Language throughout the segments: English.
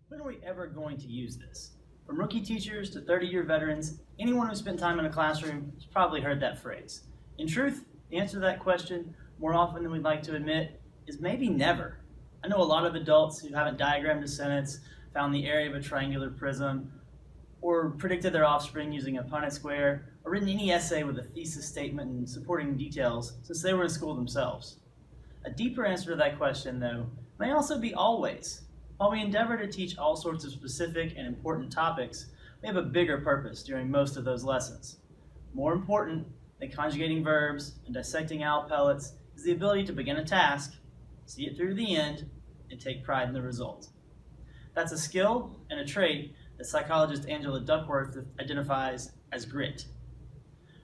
When are we ever going to use this? From rookie teachers to 30-year veterans, anyone who's spent time in a classroom has probably heard that phrase. In truth, the answer to that question, more often than we'd like to admit, is maybe never. I know a lot of adults who haven't diagrammed a sentence, found the area of a triangular prism, or predicted their offspring using a Punnett square, or written any essay with a thesis statement and supporting details since they were in school themselves. A deeper answer to that question, though, may also be always. While we endeavor to teach all sorts of specific and important topics, we have a bigger purpose during most of those lessons. More important than conjugating verbs and dissecting owl pellets is the ability to begin a task, see it through to the end, and take pride in the result. That's a skill and a trait that psychologist Angela Duckworth identifies as grit.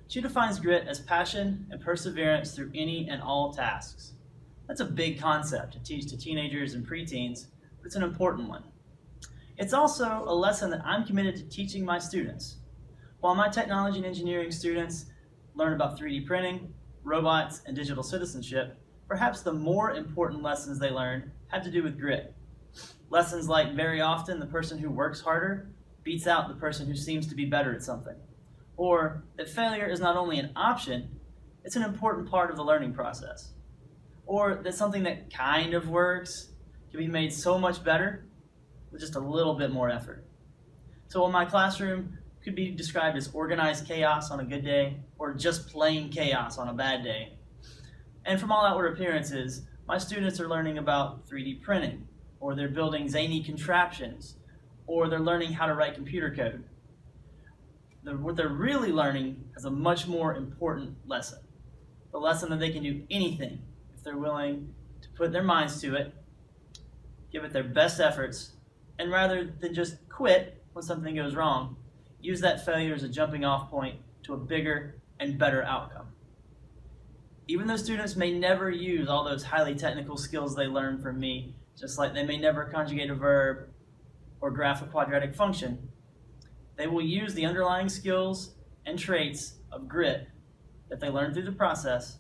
She defines grit as passion and perseverance through any and all tasks. That's a big concept to teach to teenagers and preteens, but it's an important one. It's also a lesson that I'm committed to teaching my students. While my technology and engineering students learn about 3D printing, robots, and digital citizenship, perhaps the more important lessons they learn have to do with grit. Lessons like very often the person who works harder beats out the person who seems to be better at something. Or that failure is not only an option, it's an important part of the learning process. Or that something that kind of works can be made so much better with just a little bit more effort. So while my classroom could be described as organized chaos on a good day, or just plain chaos on a bad day, and from all outward appearances, my students are learning about 3D printing, or they're building zany contraptions, or they're learning how to write computer code. What they're really learning is a much more important lesson. The lesson that they can do anything if they're willing to put their minds to it, give it their best efforts, and rather than just quit when something goes wrong, use that failure as a jumping off point to a bigger and better outcome. Even though students may never use all those highly technical skills they learn from me, just like they may never conjugate a verb or graph a quadratic function, they will use the underlying skills and traits of grit that they learn through the process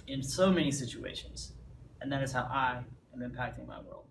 in so many situations. And that is how I am impacting my world.